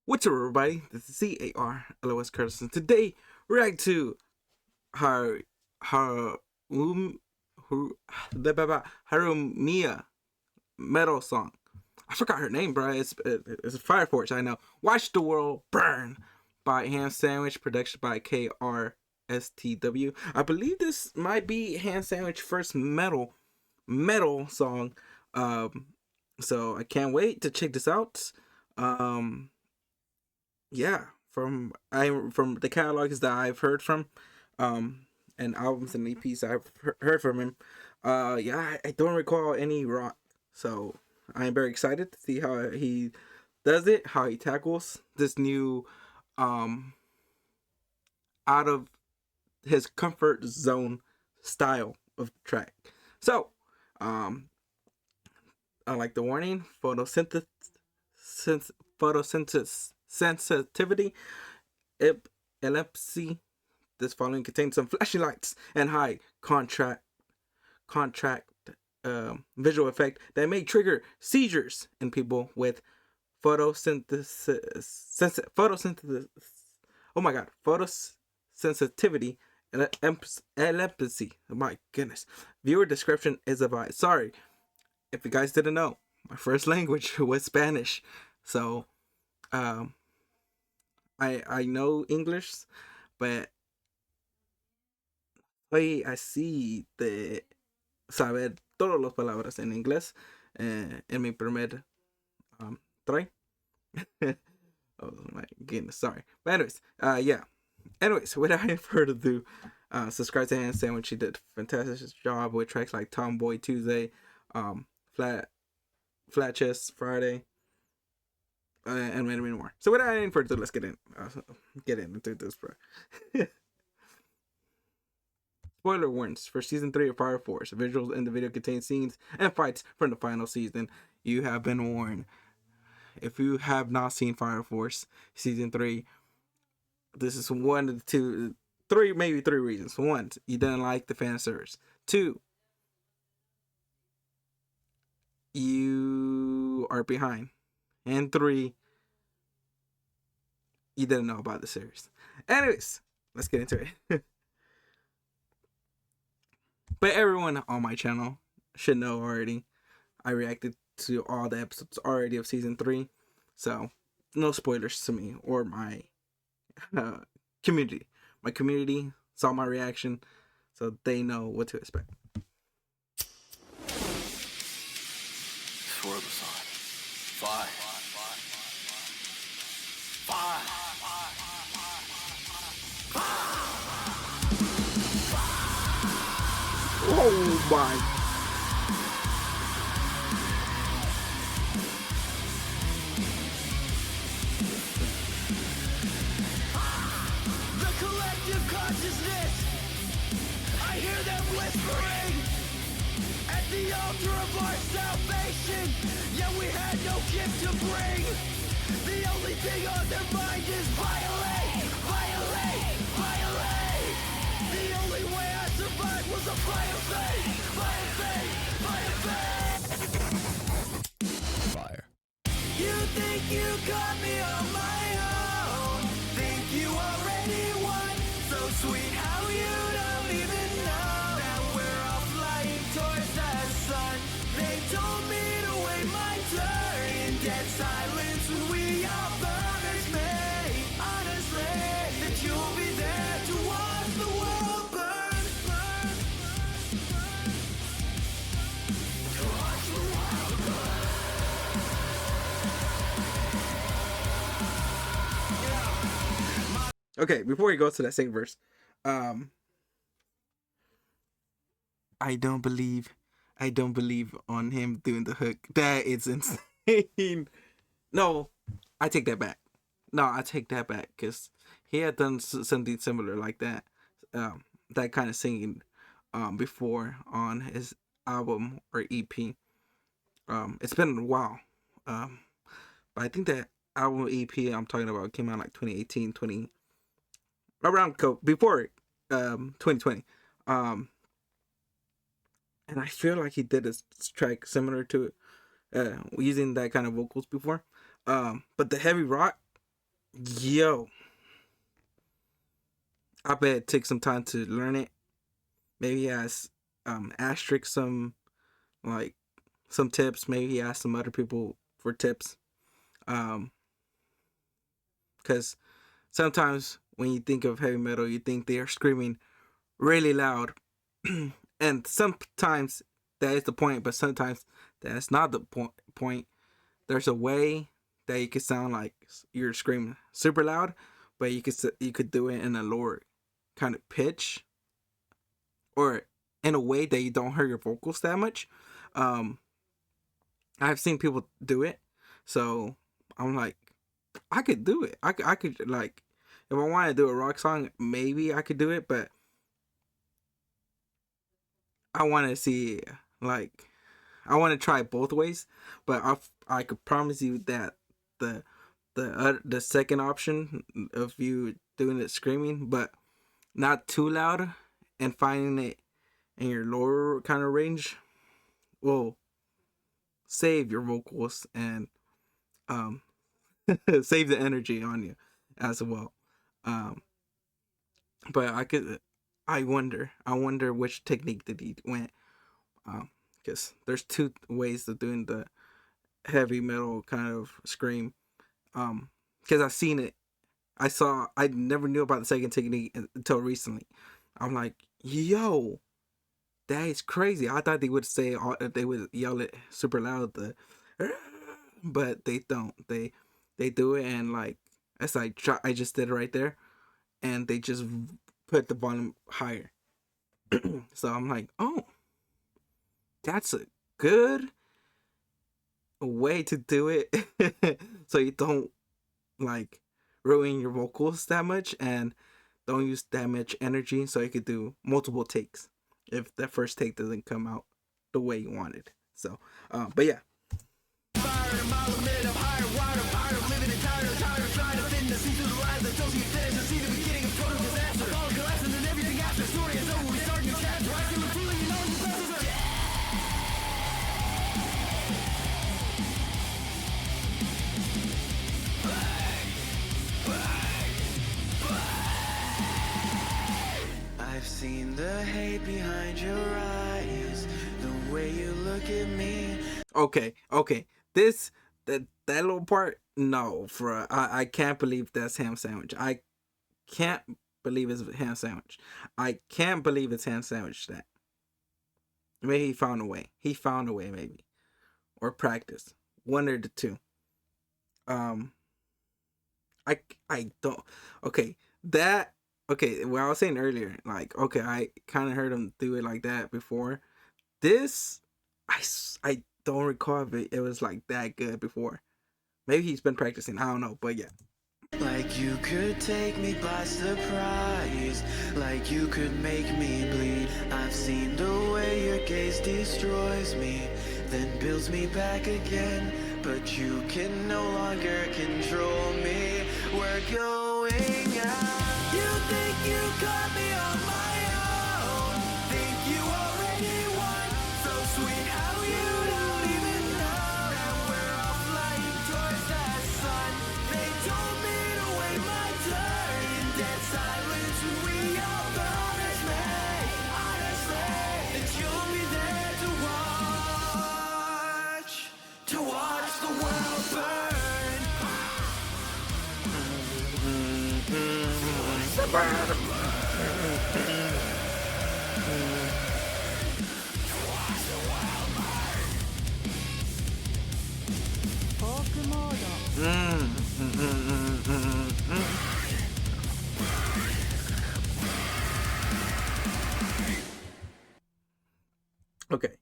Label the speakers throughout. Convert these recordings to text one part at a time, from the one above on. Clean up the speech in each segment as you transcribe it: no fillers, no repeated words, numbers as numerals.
Speaker 1: What's up, everybody? This is CARLOS Curtis, and today we're react to her um, Haumea Metal Song. I forgot her name, bro. It's a Fire Force. I know. Watch the World Burn by Ham Sandwich, production by KRSTW. I believe this might be Ham Sandwich first metal song. So I can't wait to check this out. Um, yeah, from the catalogs that I've heard from, um, and albums and EPs I've heard from him. Yeah, I don't recall any rock, so I'm very excited to see how he does it, how he tackles this new, um, out of his comfort zone style of track. So, um, unlike the warning, photosynthesis sensitivity, epilepsy. This following contains some flashing lights and high contract visual effect that may trigger seizures in people with photosynthesis. Oh my god, photosensitivity and epilepsy. Oh my goodness. Viewer description is advised. Sorry if you guys didn't know. My first language was Spanish, so um, I know English, but hoy así de saber todas las palabras en inglés en mi primer try. Oh my goodness, sorry. But anyways, yeah. Anyways, without any further ado, subscribe to Hand Sandwich. He did a fantastic job with tracks like Tomboy Tuesday, um, Flat Chest Friday, and many more. So without any further ado, let's get into this, bro. Spoiler warnings for season 3 of Fire Force. Visuals in the video contain scenes and fights from the final season. You have been warned. If you have not seen Fire Force season 3, this is one of the two, three, maybe three reasons. One, you didn't like the fan service. Two, you are behind. And three, you didn't know about the series. Anyways, let's get into it. But everyone on my channel should know already. I reacted to all the episodes already of season 3, so no spoilers to me or my uh, community. My community saw my reaction, so they know what to expect.
Speaker 2: Swirl the sun. Fire. Fire.
Speaker 1: Oh my.
Speaker 2: The collective consciousness. I hear them whispering at the altar of our salvation. Yet we had no gift to bring. The only thing on their mind is violate, violate, violate. The only way I survived was a fire fate, fire fate, fire fate. Fire. You think you got me on my own? Think you already won? So sweet how you don't even know that we're all flying towards the sun. They told me to wait my turn in dead silence when we all burn as me. Honestly, that you'll be there to watch the world burn, burn, burn, burn. To watch the world burn.
Speaker 1: Okay, before he goes to that second verse, I don't believe on him doing the hook. That is insane. No, I take that back. No, I take that back because he had done something similar like that, that kind of singing, before on his album or EP. It's been a while, but I think that album EP I'm talking about came out like 2018, around before 2020. And I feel like he did a track similar to it, using that kind of vocals before. But the heavy rock Yo, I bet it takes some time to learn it. Maybe he has asterisk some like some tips. Maybe he asked some other people for tips. Um, because sometimes when you think of heavy metal, you think they are screaming really loud, and sometimes that is the point, but sometimes that's not the point. There's a way that you could sound like you're screaming super loud, but you could do it in a lower kind of pitch, or in a way that you don't hurt your vocals that much. Um, I've seen people do it, so I'm like, I could do it. I could like, if I want to do a rock song, maybe I could do it, but I want to see like, I want to try both ways. But I could promise you that the the second option of you doing it screaming, but not too loud, and finding it in your lower kind of range will save your vocals and um save the energy on you as well. Um, but I wonder which technique did he went. Because there's two ways of doing the heavy metal kind of scream. Because I've seen it. I never knew about the second technique until recently. I'm like, yo, that is crazy. I thought they would say they would yell it super loud, but they don't. They do it, and like it's like I just did it right there, and they just put the volume higher. So I'm like, oh, that's a good way to do it, so you don't like ruin your vocals that much, and don't use that much energy, so you could do multiple takes if that first take doesn't come out the way you wanted. So, but yeah.
Speaker 2: I've seen the hate behind your eyes, the way you look at me.
Speaker 1: Okay. This that little part, no, for I can't believe that's ham sandwich. I can't believe it's ham sandwich. I can't believe it's ham sandwich. That maybe he found a way. He found a way, maybe, or practice, one or the two. Um, I don't. Okay, that okay. What I was saying earlier, like okay, I kind of heard him do it like that before. This, I don't recall if it was like that good before. Maybe he's been practicing. I don't know, but yeah.
Speaker 2: Like you could take me by surprise, like you could make me bleed. I've seen the way your gaze destroys me, then builds me back again. But you can no longer control me. We're going out. You think you caught me on my own? Think you already won? So sweet how you don't even know that we're all flying towards that sun. They told me to wait my turn in dead silence when we all promised me, honestly, that you'll be there to watch the world burn.
Speaker 1: Okay,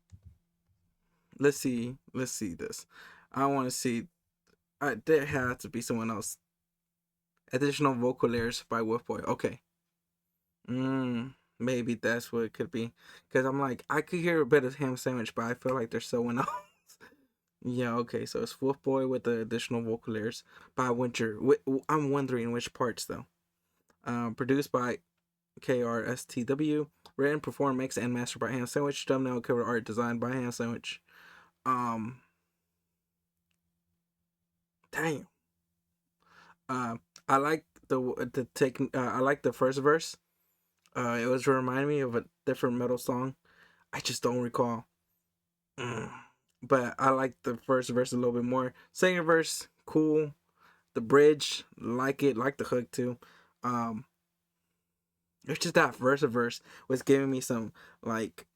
Speaker 1: let's see. Let's see this. I want to see. There had to be someone else. Additional vocal layers by Wolfboy. Okay. Maybe that's what it could be. Cause I'm like, I could hear a bit of ham sandwich, but I feel like there's someone else. Yeah. Okay. So it's Wolfboy with the additional vocal layers by Winter. I'm wondering which parts though. Produced by KRSTW. Written, performed, mixed, and mastered by Ham Sandwich. Thumbnail cover art designed by Ham Sandwich. Um. Damn. Uh, I like the take. I like the first verse. It was reminding me of a different metal song. I just don't recall. Mm. But I like the first verse a little bit more. Second verse, cool. The bridge, like it, like the hook too. Um, it's just that verse was giving me some like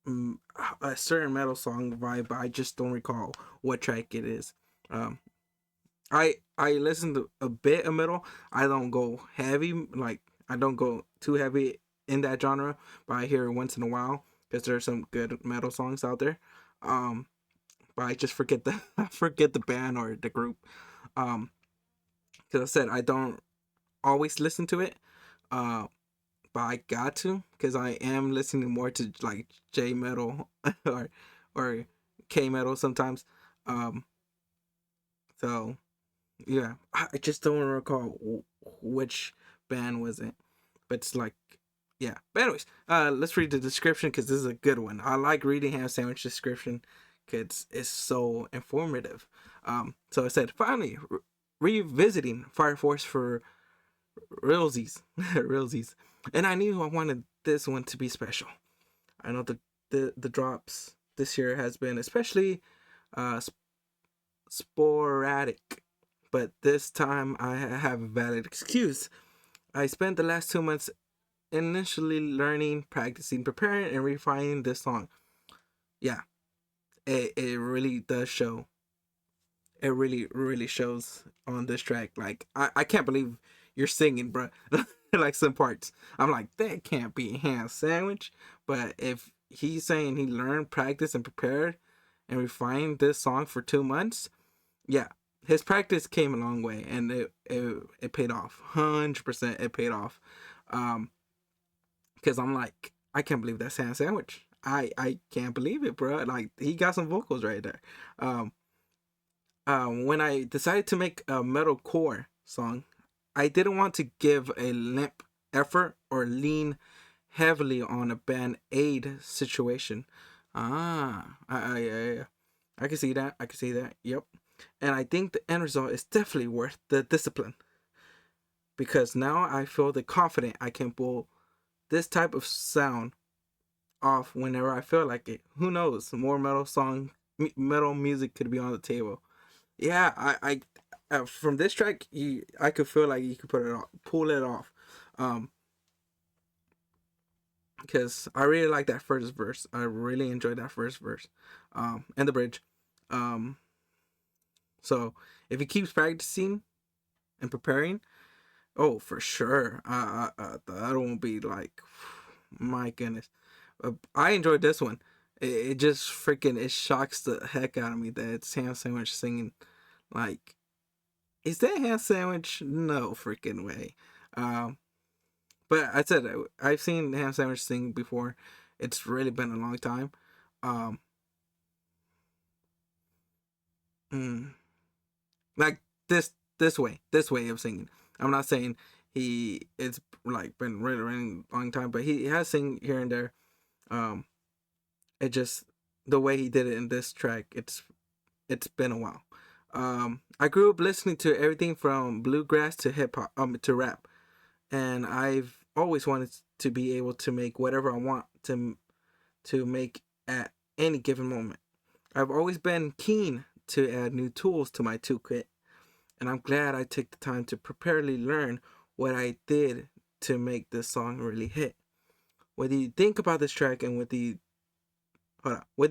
Speaker 1: mm, a certain metal song vibe, but I just don't recall what track it is. Um, I listen to a bit of metal. I don't go heavy, like I don't go too heavy in that genre, but I hear it once in a while because there's some good metal songs out there. Um, but I just forget the I forget the band or the group. Um, because I said I don't always listen to it. Uh, but I got to because I am listening more to like J metal or or K metal sometimes. Um, so yeah, I just don't recall which band was it, but it's like yeah. But anyways, let's read the description because this is a good one. I like reading Ham Sandwich description because it's so informative. So it said finally revisiting Fire Force for realsies, realsies, and I knew I wanted this one to be special. I know the drops this year has been especially uh sporadic, but this time I have a valid excuse. I spent the last 2 months initially learning, practicing, preparing, and refining this song. Yeah, it really does show. It really, really shows on this track. Like, I can't believe you're singing, bro. Like some parts. I'm like, that can't be a ham sandwich. But if he's saying he learned, practiced, and prepared and refined this song for 2 months, yeah, his practice came a long way, and it paid off. 100%, it paid off. Because I'm like, I can't believe that's Sam Sandwich. I can't believe it, bro. Like he got some vocals right there. Um, when I decided to make a metalcore song, I didn't want to give a limp effort or lean heavily on a band aid situation. I can see that. I can see that. Yep. And I think the end result is definitely worth the discipline because now I feel the confident I can pull this type of sound off whenever I feel like it. Who knows? More metal music could be on the table. Yeah, from this track, I could feel like you could pull it off, um, because I really like that first verse. I really enjoyed that first verse, and the bridge. Um, so if he keeps practicing and preparing, oh, for sure, that won't be like, my goodness. I enjoyed this one. It just freaking it shocks the heck out of me that it's Ham Sandwich singing. Like, is that Ham Sandwich? No freaking way. Um, but I said I've seen Ham Sandwich sing before. It's really been a long time. Um, mm, like this way of singing. I'm not saying it's like been really really long time, but he has sing here and there. Um, it just the way he did it in this track. It's been a while. I grew up listening to everything from bluegrass to hip hop, to rap, and I've always wanted to be able to make whatever I want to make at any given moment. I've always been keen to add new tools to my toolkit, and I'm glad I took the time to preparely learn what I did to make this song really hit. Whether you think about this track and whether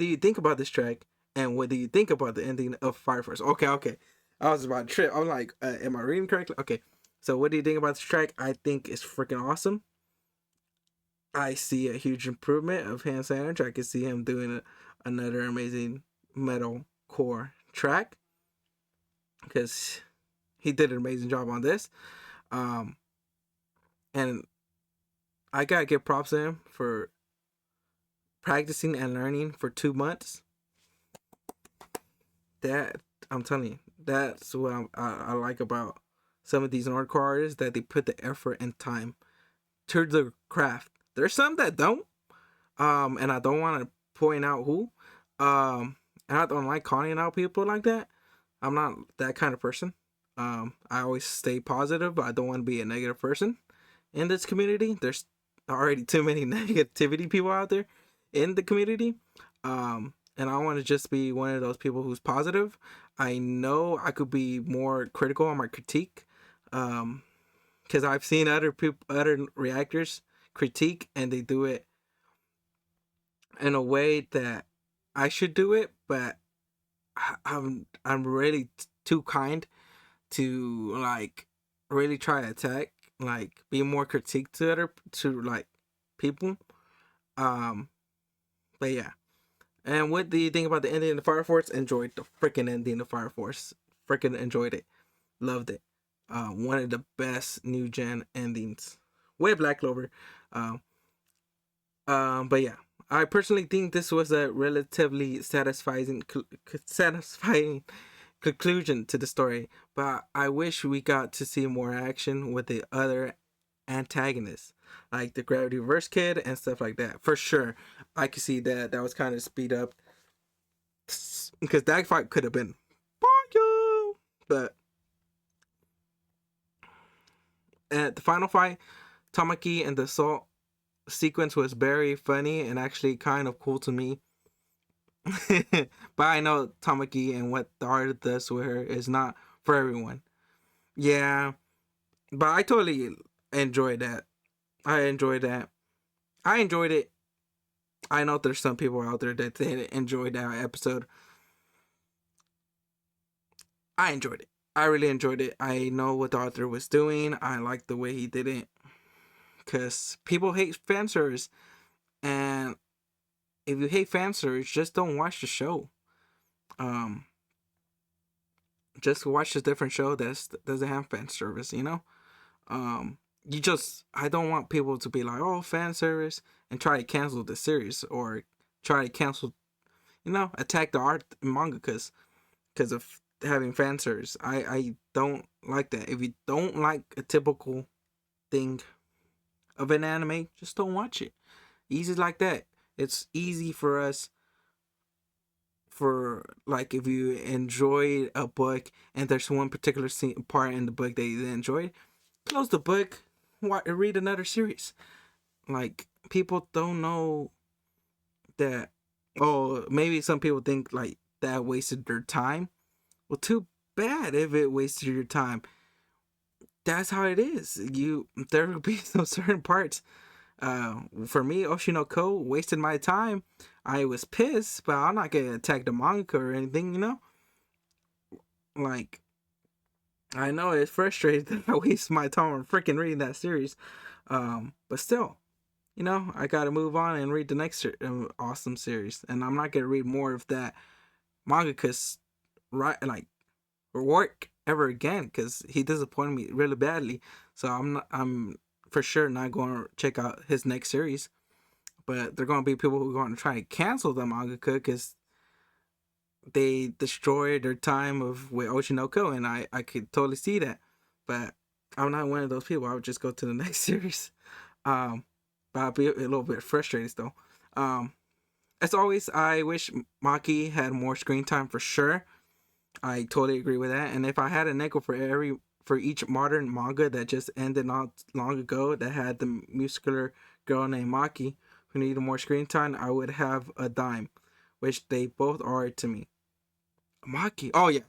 Speaker 1: you think about this track and whether you think about the ending of Fire Force. Okay, okay. I was about to trip. I'm like, am I reading correctly? Okay. So what do you think about this track? I think it's freaking awesome. I see a huge improvement of Ham Sandwich. I can see him doing another amazing metal core track because he did an amazing job on this. Um, and I gotta give props to him for practicing and learning for 2 months. That I'm telling you, that's what I like about some of these hardcore artists that they put the effort and time to the craft. There's some that don't, and I don't want to point out who, and I don't like calling out people like that. I'm not that kind of person. I always stay positive, but I don't want to be a negative person in this community. There's already too many negativity people out there in the community. And I want to just be one of those people who's positive. I know I could be more critical on my critique. Because I've seen other people, other reactors critique, and they do it in a way that I should do it, but I'm really too kind to like really try to attack, like be more critique to other to like people. Um, but yeah. And what do you think about the ending of the Fire Force? Enjoyed the freaking ending of Fire Force. Freaking enjoyed it. Loved it. One of the best new gen endings. Way Black Clover. Um, but yeah, I personally think this was a relatively satisfying conclusion to the story. But I wish we got to see more action with the other antagonists, like the Gravity Reverse Kid and stuff like that. For sure, I could see that that was kind of speed up because that fight could have been fire. But at the final fight, Tamaki and the assault sequence was very funny and actually kind of cool to me. But I know Tamaki and what the art does with her is not for everyone. Yeah, but I totally enjoyed that. I enjoyed that. I enjoyed it. I know there's some people out there that didn't enjoy that episode. I enjoyed it. I really enjoyed it. I know what the author was doing. I liked the way he did it. Because people hate fan service. And if you hate fan service, just don't watch the show. Um, just watch a different show that doesn't have fan service, you know? You just, I don't want people to be like, oh, fan service, and try to cancel the series or try to cancel, attack the art manga because of having fan service. I don't like that. If you don't like a typical thing of an anime, just don't watch it. Easy like that. It's easy for us for like if you enjoy a book and there's one particular part in the book that you enjoyed, close the book, read another series. Like people don't know that. Oh, maybe some people think like that wasted their time. Well, too bad if it wasted your time. That's how it is. There will be some certain parts. For me, Oshinoko wasted my time. I was pissed, but I'm not gonna attack the manga or anything, Like, I know it's frustrating that I waste my time on freaking reading that series. But still, I gotta move on and read the next awesome series. And I'm not gonna read more of that manga because, right, like, work ever again because he disappointed me really badly. So I'm for sure not going to check out his next series. But there are going to be people who are going to try to cancel the mangaka because they destroyed their time with Oshinoko, and I could totally see that. But I'm not one of those people. I would just go to the next series. But I'll be a little bit frustrated though. As always, I wish Maki had more screen time for sure. I totally agree with that. And if I had a nickel for each modern manga that just ended not long ago that had the muscular girl named Maki who needed more screen time, I would have a dime, which they both are to me. Maki. Oh yeah.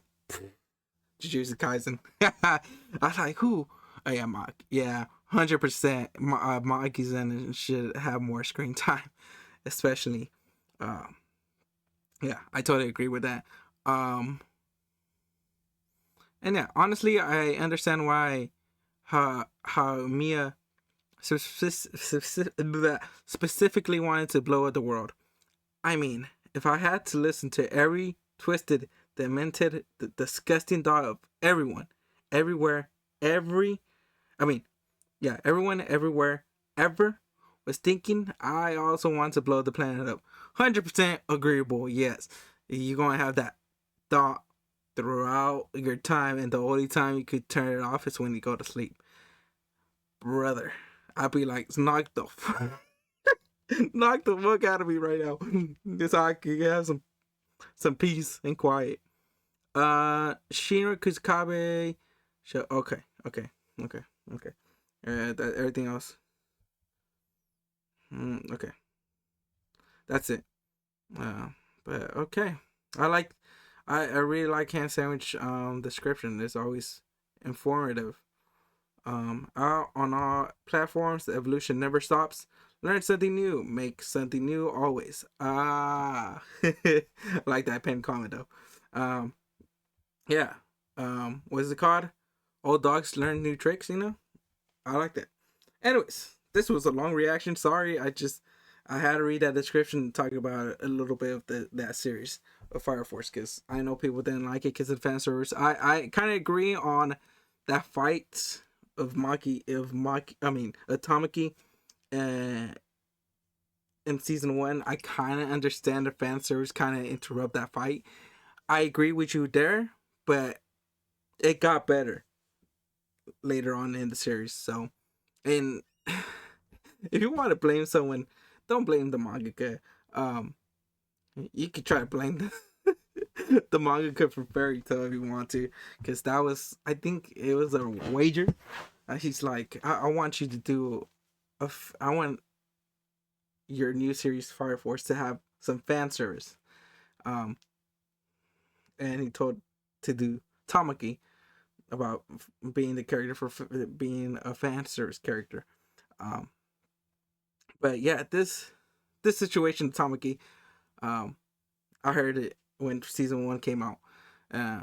Speaker 1: Jujutsu Kaisen. I was like, who? Oh yeah, Maki. Yeah, 100%. Maki's in should have more screen time, especially. Yeah, I totally agree with that. And yeah, honestly, I understand why Haumea specifically wanted to blow up the world. I mean, if I had to listen to every twisted, demented, disgusting thought of everyone, everywhere, everyone, everywhere, ever was thinking, I also want to blow the planet up. 100% agreeable, yes. You're going to have that thought throughout your time, and the only time you could turn it off is when you go to sleep. Brother, I'd be like, knock the knock the fuck out of me right now. Just so I can have some peace and quiet. Shinra Kuzukabe Show. Okay. Okay. Okay. Okay. That everything else. Okay. That's it. Uh, but okay. I like. I really like Ham Sandwich description. It's always informative. Out on all platforms, the evolution never stops. Learn something new. Make something new always. Ah, I like that pen comment though. Um, yeah. What is it called? Old dogs learn new tricks. You know, I like that. Anyways, this was a long reaction. Sorry, I had to read that description and talk about a little bit of that series of Fire Force because I know people didn't like it because of the fan service. I kind of agree on that fight of Atomiki, uh, in season one. I kind of understand the fan service kind of interrupt that fight. I agree with you there, but it got better later on in the series. So, and if you want to blame someone, don't blame the mangaka. Um, you could try to blame the mangaka for Fairy Tail if you want to, because that was, I think it was a wager. He's like, I want you to do I want your new series Fire Force to have some fan service. Um, and he told to do Tamaki about being the character for being a fan service character. Um, but yeah, this situation, Tamaki, um, I heard it when season one came out. Uh,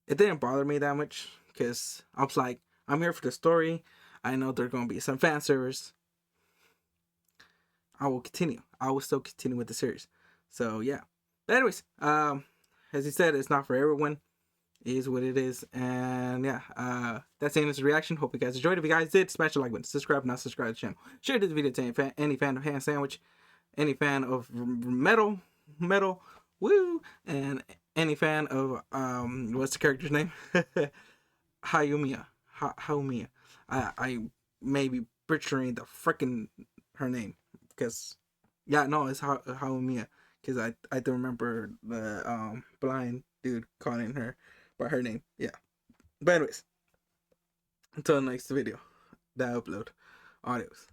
Speaker 1: it didn't bother me that much because I was like, I'm here for the story. I know there's gonna be some fan service. I will continue. I will still continue with the series. So yeah. But anyways, as he said, it's not for everyone. It is what it is. And yeah, that's the end of this reaction. Hope you guys enjoyed. If you guys did, smash the like button, subscribe, not subscribe to the channel. Share this video to any fan of Ham Sandwich, any fan of metal, woo, and any fan of what's the character's name? Haumea. Haumea. I may be butchering the freaking her name because yeah, no, it's Haumea because I don't remember the blind dude calling her by her name. Yeah, but anyways, until the next video that I upload audios.